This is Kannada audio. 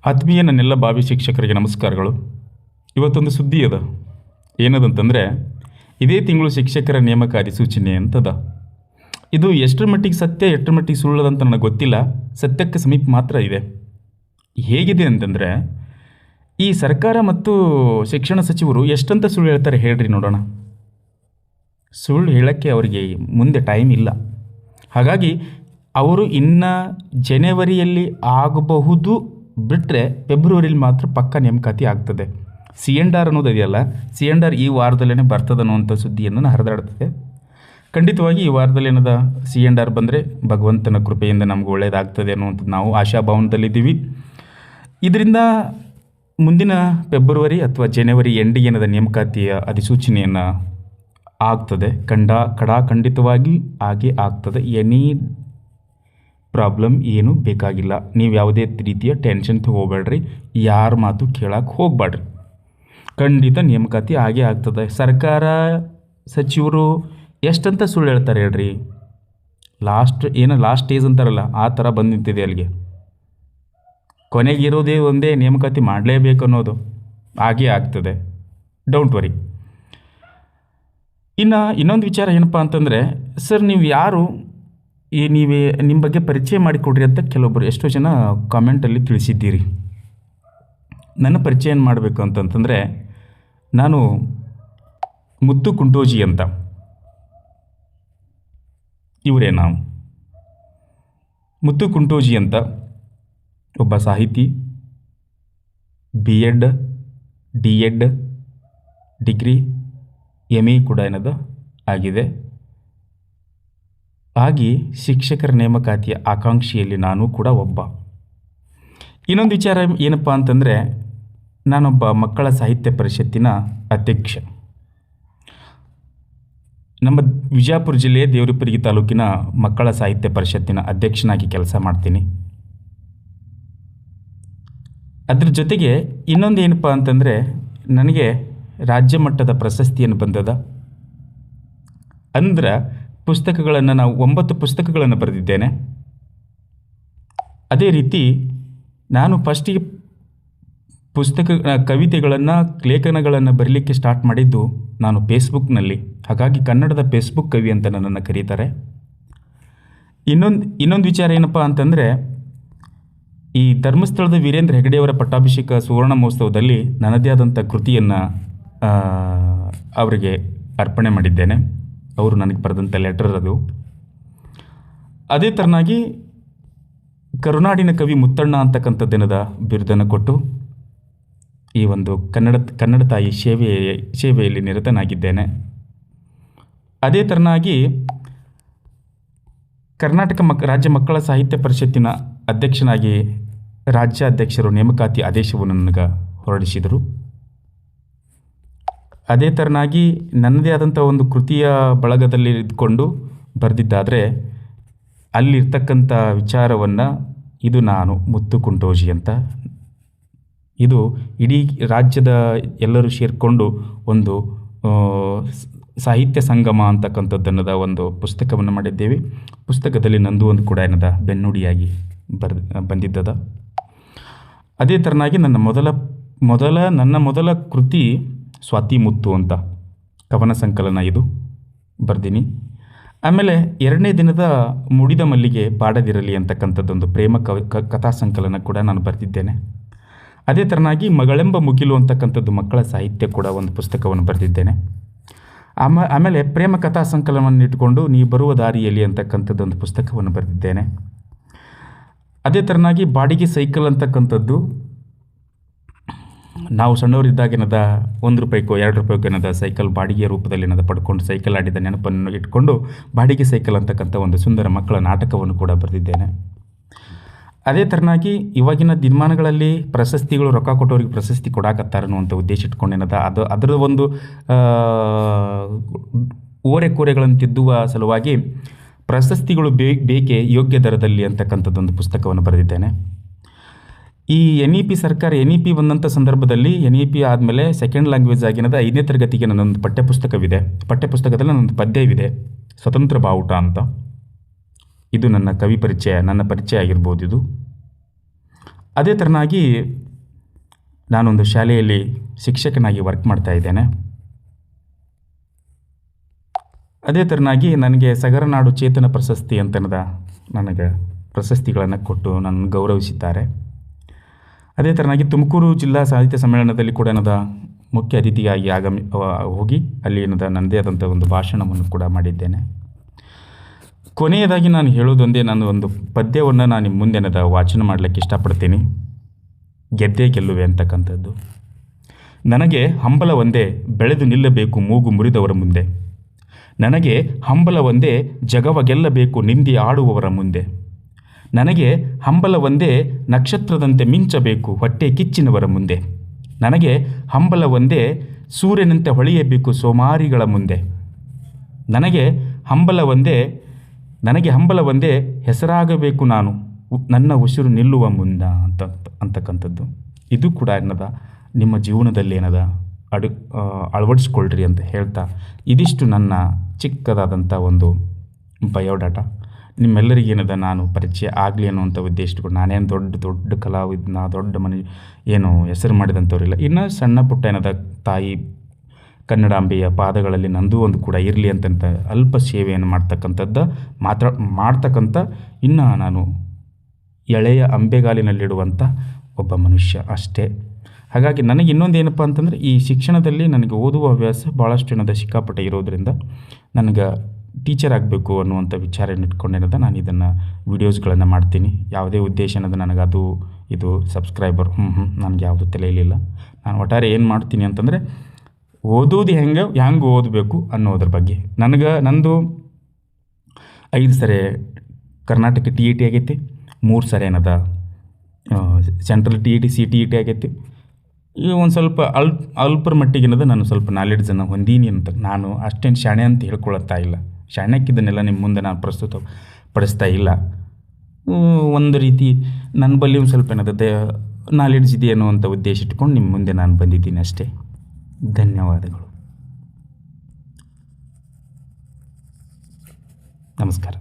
ಆತ್ಮೀಯ ನನ್ನೆಲ್ಲ ಭಾವಿ ಶಿಕ್ಷಕರಿಗೆ ನಮಸ್ಕಾರಗಳು. ಇವತ್ತೊಂದು ಸುದ್ದಿ ಅದ. ಏನದಂತಂದರೆ, ಇದೇ ತಿಂಗಳು ಶಿಕ್ಷಕರ ನೇಮಕ ಅಧಿಸೂಚನೆ ಅಂತದ. ಇದು ಎಷ್ಟರ ಮಟ್ಟಿಗೆ ಸತ್ಯ, ಎಷ್ಟರ ಮಟ್ಟಿಗೆ ಸುಳ್ಳದಂತ ನನಗೆ ಗೊತ್ತಿಲ್ಲ. ಸತ್ಯಕ್ಕೆ ಸಮೀಪ ಮಾತ್ರ ಇದೆ. ಹೇಗಿದೆ ಅಂತಂದರೆ, ಈ ಸರ್ಕಾರ ಮತ್ತು ಶಿಕ್ಷಣ ಸಚಿವರು ಎಷ್ಟಂತ ಸುಳ್ಳು ಹೇಳ್ತಾರೆ ಹೇಳ್ರಿ ನೋಡೋಣ. ಸುಳ್ಳು ಹೇಳೋಕ್ಕೆ ಅವರಿಗೆ ಮುಂದೆ ಟೈಮ್ ಇಲ್ಲ. ಹಾಗಾಗಿ ಅವರು ಇನ್ನು ಜನವರಿಯಲ್ಲಿ ಆಗಬಹುದು ಬಿಟ್ಟರೆ ಫೆಬ್ರವರಿಲಿ ಮಾತ್ರ ಪಕ್ಕ ನೇಮಕಾತಿ ಆಗ್ತದೆ. CNR ಅನ್ನೋದು ಇದೆಯಲ್ಲ, CNR ಈ ವಾರದಲ್ಲೇ ಬರ್ತದೆ ಅನ್ನುವಂಥ ಸುದ್ದಿಯನ್ನು ಹರಿದಾಡ್ತದೆ. ಖಂಡಿತವಾಗಿ ಈ ವಾರದಲ್ಲಿ ಏನದ CNR ಬಂದರೆ ಭಗವಂತನ ಕೃಪೆಯಿಂದ ನಮ್ಗೆ ಒಳ್ಳೆಯದಾಗ್ತದೆ ಅನ್ನುವಂಥದ್ದು ನಾವು ಆಶಾಭಾವನದಲ್ಲಿದ್ದೀವಿ. ಇದರಿಂದ ಮುಂದಿನ ಫೆಬ್ರವರಿ ಅಥವಾ ಜನವರಿ ಎಂಡಿಗೆ ಏನದ ನೇಮಕಾತಿಯ ಅಧಿಸೂಚನೆಯನ್ನು ಆಗ್ತದೆ. ಖಂಡಿತವಾಗಿ ಹಾಗೆ ಆಗ್ತದೆ. ಎನಿ ಪ್ರಾಬ್ಲಮ್ ಏನು ಬೇಕಾಗಿಲ್ಲ. ನೀವು ಯಾವುದೇ ರೀತಿಯ ಟೆನ್ಷನ್ ತೊಗೋಬೇಡ್ರಿ, ಯಾರ ಮಾತು ಕೇಳಕ್ಕೆ ಹೋಗಬೇಡ್ರಿ. ಖಂಡಿತ ನೇಮಕಾತಿ ಹಾಗೆ ಆಗ್ತದೆ. ಸರ್ಕಾರ ಸಚಿವರು ಎಷ್ಟಂತ ಸುಳ್ಳು ಹೇಳ್ತಾರೆ ಹೇಳ್ರಿ. ಲಾಸ್ಟ್ ಸ್ಟೇಜ್ ಅಂತಾರಲ್ಲ, ಆ ಥರ ಬಂದು ನಿಂತಿದೆ ಅಲ್ಲಿಗೆ. ಕೊನೆಗಿರೋದೇ ಒಂದೇ, ನೇಮಕಾತಿ ಮಾಡಲೇಬೇಕು ಅನ್ನೋದು. ಹಾಗೇ ಆಗ್ತದೆ, ಡೋಂಟ್ ವರಿ. ಇನ್ನೊಂದು ವಿಚಾರ ಏನಪ್ಪ ಅಂತಂದರೆ, ಸರ್ ನೀವು ಯಾರು, ನೀವೇ ನಿಮ್ಮ ಬಗ್ಗೆ ಪರಿಚಯ ಮಾಡಿಕೊಡ್ರಿ ಅಂತ ಕೆಲವೊಬ್ಬರು ಎಷ್ಟೋ ಜನ ಕಾಮೆಂಟಲ್ಲಿ ತಿಳಿಸಿದ್ದೀರಿ. ನನ್ನ ಪರಿಚಯ ಏನು ಮಾಡಬೇಕು ಅಂತಂತಂದರೆ, ನಾನು ಮುತ್ತು ಕುಂಟೋಜಿ ಅಂತ. ಇವರೇ ನಾವು. ಮುತ್ತು ಕುಂಟೋಜಿ ಅಂತ ಒಬ್ಬ ಸಾಹಿತಿ, B.Ed, D.Ed, ಡಿಗ್ರಿ, MA ಕೂಡ ಏನದ ಆಗಿದೆ. ಹಾಗೆ ಶಿಕ್ಷಕರ ನೇಮಕಾತಿಯ ಆಕಾಂಕ್ಷಿಯಲ್ಲಿ ನಾನು ಕೂಡ ಒಬ್ಬ. ಇನ್ನೊಂದು ವಿಚಾರ ಏನಪ್ಪ ಅಂತಂದರೆ, ನಾನೊಬ್ಬ ಮಕ್ಕಳ ಸಾಹಿತ್ಯ ಪರಿಷತ್ತಿನ ಅಧ್ಯಕ್ಷ. ನಮ್ಮ ವಿಜಯಪುರ ಜಿಲ್ಲೆಯ ದೇವರಹಿಪ್ಪರಗಿ ತಾಲೂಕಿನ ಮಕ್ಕಳ ಸಾಹಿತ್ಯ ಪರಿಷತ್ತಿನ ಅಧ್ಯಕ್ಷನಾಗಿ ಕೆಲಸ ಮಾಡ್ತೀನಿ. ಅದ್ರ ಜೊತೆಗೆ ಇನ್ನೊಂದು ಏನಪ್ಪ ಅಂತಂದರೆ, ನನಗೆ ರಾಜ್ಯ ಮಟ್ಟದ ಪ್ರಶಸ್ತಿಯನ್ನು ಬಂದದ. ಅಂದ್ರೆ ಪುಸ್ತಕಗಳನ್ನು ನಾವು 9 ಪುಸ್ತಕಗಳನ್ನು ಬರೆದಿದ್ದೇನೆ. ಅದೇ ರೀತಿ ನಾನು ಫಸ್ಟಿಗೆ ಕವಿತೆಗಳನ್ನು, ಲೇಖನಗಳನ್ನು ಬರೀಲಿಕ್ಕೆ ಸ್ಟಾರ್ಟ್ ಮಾಡಿದ್ದು ನಾನು ಫೇಸ್ಬುಕ್ನಲ್ಲಿ. ಹಾಗಾಗಿ ಕನ್ನಡದ ಫೇಸ್ಬುಕ್ ಕವಿ ಅಂತ ನನ್ನನ್ನು ಕರೀತಾರೆ. ಇನ್ನೊಂದು ವಿಚಾರ ಏನಪ್ಪ ಅಂತಂದರೆ, ಈ ಧರ್ಮಸ್ಥಳದ ವೀರೇಂದ್ರ ಹೆಗಡೆಯವರ ಪಟ್ಟಾಭಿಷೇಕ ಸುವರ್ಣ ಮಹೋತ್ಸವದಲ್ಲಿ ನನ್ನದೇ ಆದಂಥ ಕೃತಿಯನ್ನು ಅವರಿಗೆ ಅರ್ಪಣೆ ಮಾಡಿದ್ದೇನೆ. ಅವರು ನನಗೆ ಬರೆದಂಥ ಲೆಟರ್ ಅದು. ಅದೇ ಥರನಾಗಿ ಕರುನಾಡಿನ ಕವಿ ಮುತ್ತಣ್ಣ ಅಂತಕ್ಕಂಥದ್ದೇನದ ಬಿರುದನ್ನು ಕೊಟ್ಟು ಈ ಒಂದು ಕನ್ನಡ ತಾಯಿ ಸೇವೆಯಲ್ಲಿ ನಿರತನಾಗಿದ್ದೇನೆ. ಅದೇ ಥರನಾಗಿ ಕರ್ನಾಟಕ ರಾಜ್ಯ ಮಕ್ಕಳ ಸಾಹಿತ್ಯ ಪರಿಷತ್ತಿನ ಅಧ್ಯಕ್ಷನಾಗಿ ರಾಜ್ಯಾಧ್ಯಕ್ಷರು ನೇಮಕಾತಿ ಆದೇಶವನ್ನು ನನಗೆ ಹೊರಡಿಸಿದರು. ಅದೇ ಥರನಾಗಿ ನನ್ನದೇ ಆದಂಥ ಒಂದು ಕೃತಿಯ ಬಳಗದಲ್ಲಿ ಇದ್ಕೊಂಡು ಬರೆದಿದ್ದಾದರೆ ಅಲ್ಲಿರ್ತಕ್ಕಂಥ ವಿಚಾರವನ್ನು, ಇದು ನಾನು ಮುತ್ತು ಕುಂಟೋಜಿ ಅಂತ, ಇದು ಇಡೀ ರಾಜ್ಯದ ಎಲ್ಲರೂ ಸೇರಿಕೊಂಡು ಒಂದು ಸಾಹಿತ್ಯ ಸಂಗಮ ಅಂತಕ್ಕಂಥದ್ದನ್ನದ ಒಂದು ಪುಸ್ತಕವನ್ನು ಮಾಡಿದ್ದೇವೆ. ಪುಸ್ತಕದಲ್ಲಿ ನಂದು ಒಂದು ಕೂಡ ಏನದ ಬೆನ್ನುಡಿಯಾಗಿ ಬಂದಿದ್ದದ. ಅದೇ ಥರನಾಗಿ ನನ್ನ ಮೊದಲ ಕೃತಿ ಸ್ವಾತಿ ಮುತ್ತು ಅಂತ ಕವನ ಸಂಕಲನ, ಇದು ಬರ್ದೀನಿ. ಆಮೇಲೆ 2ನೇ ದಿನದ ಮುಡಿದ ಮಲ್ಲಿಗೆ ಬಾಡದಿರಲಿ ಅಂತಕ್ಕಂಥದ್ದೊಂದು ಪ್ರೇಮ ಕಥಾ ಸಂಕಲನ ಕೂಡ ನಾನು ಬರೆದಿದ್ದೇನೆ. ಅದೇ ಥರನಾಗಿ ಮಗಳೆಂಬ ಮುಗಿಲು ಅಂತಕ್ಕಂಥದ್ದು ಮಕ್ಕಳ ಸಾಹಿತ್ಯ ಕೂಡ ಒಂದು ಪುಸ್ತಕವನ್ನು ಬರೆದಿದ್ದೇನೆ. ಆಮೇಲೆ ಪ್ರೇಮ ಕಥಾ ಸಂಕಲನವನ್ನು ಇಟ್ಟುಕೊಂಡು ನೀ ಬರುವ ದಾರಿಯಲ್ಲಿ ಅಂತಕ್ಕಂಥದ್ದೊಂದು ಪುಸ್ತಕವನ್ನು ಬರೆದಿದ್ದೇನೆ. ಅದೇ ಥರನಾಗಿ ಬಾಡಿಗೆ ಸೈಕಲ್ ಅಂತಕ್ಕಂಥದ್ದು, ನಾವು ಸಣ್ಣವರಿದ್ದಾಗೇನದ ₹1 ₹2 ಸೈಕಲ್ ಬಾಡಿಗೆ ರೂಪದಲ್ಲಿ ಪಡ್ಕೊಂಡು ಸೈಕಲ್ ಆಡಿದ ನೆನಪನ್ನು ಇಟ್ಕೊಂಡು ಬಾಡಿಗೆ ಸೈಕಲ್ ಅಂತಕ್ಕಂಥ ಒಂದು ಸುಂದರ ಮಕ್ಕಳ ನಾಟಕವನ್ನು ಕೂಡ ಬರೆದಿದ್ದೇನೆ. ಅದೇ ಥರನಾಗಿ ಇವಾಗಿನ ದಿನಮಾನಗಳಲ್ಲಿ ಪ್ರಶಸ್ತಿಗಳು ರೊಕ್ಕ ಕೊಟ್ಟೋರಿಗೆ ಪ್ರಶಸ್ತಿ ಕೊಡಾಕತ್ತಾರೆ ಅನ್ನುವಂಥ ಉದ್ದೇಶ ಇಟ್ಕೊಂಡೇನದ ಅದರ ಒಂದು ಓರೆಕೋರೆಗಳನ್ನು ತಿದ್ದುವ ಸಲುವಾಗಿ ಪ್ರಶಸ್ತಿಗಳು ಬೇಕೇ ಯೋಗ್ಯ ದರದಲ್ಲಿ ಅಂತಕ್ಕಂಥದ್ದೊಂದು ಪುಸ್ತಕವನ್ನು ಬರೆದಿದ್ದೇನೆ. ಈ NEP ಸರ್ಕಾರ NEP ಬಂದಂಥ ಸಂದರ್ಭದಲ್ಲಿ NEP ಆದಮೇಲೆ ಸೆಕೆಂಡ್ ಲ್ಯಾಂಗ್ವೇಜ್ ಆಗಿನದ 5ನೇ ತರಗತಿಗೆ ನನ್ನೊಂದು ಪಠ್ಯಪುಸ್ತಕವಿದೆ. ಪಠ್ಯಪುಸ್ತಕದಲ್ಲಿ ನನ್ನೊಂದು ಪದ್ಯವಿದೆ, ಸ್ವತಂತ್ರ ಬಾವುಟ ಅಂತ. ಇದು ನನ್ನ ಪರಿಚಯ ಆಗಿರ್ಬೋದು ಇದು. ಅದೇ ಥರನಾಗಿ ನಾನೊಂದು ಶಾಲೆಯಲ್ಲಿ ಶಿಕ್ಷಕನಾಗಿ ವರ್ಕ್ ಮಾಡ್ತಾ ಇದ್ದೇನೆ. ಅದೇ ಥರನಾಗಿ ನನಗೆ ಸಗರನಾಡು ಚೇತನ ಪ್ರಶಸ್ತಿ ಅಂತನದ ನನಗೆ ಪ್ರಶಸ್ತಿಗಳನ್ನು ಕೊಟ್ಟು ನನ್ನ ಗೌರವಿಸಿದ್ದಾರೆ. ಅದೇ ಥರನಾಗಿ ತುಮಕೂರು ಜಿಲ್ಲಾ ಸಾಹಿತ್ಯ ಸಮ್ಮೇಳನದಲ್ಲಿ ಕೂಡ ಏನದ ಮುಖ್ಯ ಅತಿಥಿಯಾಗಿ ಹೋಗಿ ಅಲ್ಲಿ ಏನದ ನನ್ನದೇ ಆದಂಥ ಒಂದು ಭಾಷಣವನ್ನು ಕೂಡ ಮಾಡಿದ್ದೇನೆ. ಕೊನೆಯದಾಗಿ ನಾನು ಹೇಳೋದೊಂದೇ, ನಾನು ಒಂದು ಪದ್ಯವನ್ನು ನಾನು ನಿಮ್ಮ ಮುಂದೆ ಏನದ ವಾಚನ ಮಾಡಲಿಕ್ಕೆ ಇಷ್ಟಪಡ್ತೀನಿ. ಗೆದ್ದೇ ಗೆಲ್ಲುವೆ ಅಂತಕ್ಕಂಥದ್ದು. ನನಗೆ ಹಂಬಲ ಒಂದೇ ಬೆಳೆದು ನಿಲ್ಲಬೇಕು ಮೂಗು ಮುರಿದವರ ಮುಂದೆ. ನನಗೆ ಹಂಬಲ ಒಂದೇ ಜಗವ ಗೆಲ್ಲಬೇಕು ನಿಂದಿ ಆಡುವವರ ಮುಂದೆ. ನನಗೆ ಹಂಬಲ ಒಂದೇ ನಕ್ಷತ್ರದಂತೆ ಮಿಂಚಬೇಕು ಹೊಟ್ಟೆ ಕಿಚ್ಚಿನವರ ಮುಂದೆ. ನನಗೆ ಹಂಬಲ ಒಂದೇ ಸೂರ್ಯನಂತೆ ಹೊಳೆಯಬೇಕು ಸೋಮಾರಿಗಳ ಮುಂದೆ. ನನಗೆ ಹಂಬಲ ಒಂದೇ ಹೆಸರಾಗಬೇಕು ನಾನು ನನ್ನ ಉಸಿರು ನಿಲ್ಲುವ ಮುಂದ ಅಂತಕ್ಕಂಥದ್ದು. ಇದು ಕೂಡ ಏನದ ನಿಮ್ಮ ಜೀವನದಲ್ಲಿ ಏನದ ಅಳವಡಿಸ್ಕೊಳ್ರಿ ಅಂತ ಹೇಳ್ತಾ, ಇದಿಷ್ಟು ನನ್ನ ಚಿಕ್ಕದಾದಂಥ ಒಂದು ಬಯೋಡಾಟಾ. ನಿಮ್ಮೆಲ್ಲರಿಗೇನದ ನಾನು ಪರಿಚಯ ಆಗಲಿ ಅನ್ನುವಂಥ ಉದ್ದೇಶ ಇಟ್ಕೊಂಡು, ನಾನೇನು ದೊಡ್ಡ ಕಲಾವಿದನ, ದೊಡ್ಡ ಏನು ಹೆಸರು ಮಾಡಿದಂಥವ್ರಿಲ್ಲ. ಇನ್ನು ಸಣ್ಣ ಪುಟ್ಟ ಏನದ ತಾಯಿ ಕನ್ನಡಾಂಬೆಯ ಪಾದಗಳಲ್ಲಿ ನಂದು ಒಂದು ಕೂಡ ಇರಲಿ ಅಂತಂತ ಅಲ್ಪ ಸೇವೆಯನ್ನು ಮಾಡ್ತಕ್ಕಂಥ ಇನ್ನು ನಾನು ಎಳೆಯ ಅಂಬೆಗಾಲಿನಲ್ಲಿಡುವಂಥ ಒಬ್ಬ ಮನುಷ್ಯ ಅಷ್ಟೇ. ಹಾಗಾಗಿ ನನಗೆ ಇನ್ನೊಂದು ಏನಪ್ಪ ಅಂತಂದರೆ, ಈ ಶಿಕ್ಷಣದಲ್ಲಿ ನನಗೆ ಓದುವ ಹವ್ಯಾಸ ಭಾಳಷ್ಟು ಏನದ ಸಿಕ್ಕಾಪಟ್ಟೆ ಇರೋದರಿಂದ ನನಗೆ ಟೀಚರ್ ಆಗಬೇಕು ಅನ್ನುವಂಥ ವಿಚಾರನ ಇಟ್ಕೊಂಡೇನದ ನಾನು ಇದನ್ನು ವೀಡಿಯೋಸ್ಗಳನ್ನು ಮಾಡ್ತೀನಿ. ಯಾವುದೇ ಉದ್ದೇಶ ಅನ್ನೋದು ನನಗೆ ಅದು ಇದು ಸಬ್ಸ್ಕ್ರೈಬರ್ ನನಗೆ ಯಾವುದೂ ತಲೆಯಲಿಲ್ಲ. ನಾನು ಒಟ್ಟಾರೆ ಏನು ಮಾಡ್ತೀನಿ ಅಂತಂದರೆ, ಓದೋದು ಹೆಂಗೆ ಓದಬೇಕು ಅನ್ನೋದ್ರ ಬಗ್ಗೆ. ನಂದು 5 ಸರಿ ಕರ್ನಾಟಕ TET ಆಗೈತಿ, 3 ಸರಿ ಏನದ ಸೆಂಟ್ರಲ್ TET CTET ಆಗೈತಿ. ಈಗ ಒಂದು ಸ್ವಲ್ಪ ಅಲ್ಪರ ಮಟ್ಟಿಗೆ ಏನದ ನಾನು ಸ್ವಲ್ಪ ನಾಲೆಡ್ಜನ್ನು ಹೊಂದೀನಿ ಅಂತ. ನಾನು ಅಷ್ಟೇನು ಶಾಣೆ ಅಂತ ಹೇಳ್ಕೊಳ್ತಾ ಇಲ್ಲ. ಶಾಣ್ಯಕ್ಕಿದ್ದನ್ನೆಲ್ಲ ನಿಮ್ಮ ಮುಂದೆ ನಾನು ಪ್ರಸ್ತುತ ಪಡಿಸ್ತಾ ಇಲ್ಲ. ಒಂದು ರೀತಿ ನನ್ನ ಬಳಿ ಒಂದು ಸ್ವಲ್ಪ ಏನದ ನಾಲೆಡ್ಜ್ ಇದೆ ಅನ್ನುವಂಥ ಉದ್ದೇಶ ಇಟ್ಕೊಂಡು ನಿಮ್ಮ ಮುಂದೆ ನಾನು ಬಂದಿದ್ದೀನಿ ಅಷ್ಟೇ. ಧನ್ಯವಾದಗಳು. ನಮಸ್ಕಾರ.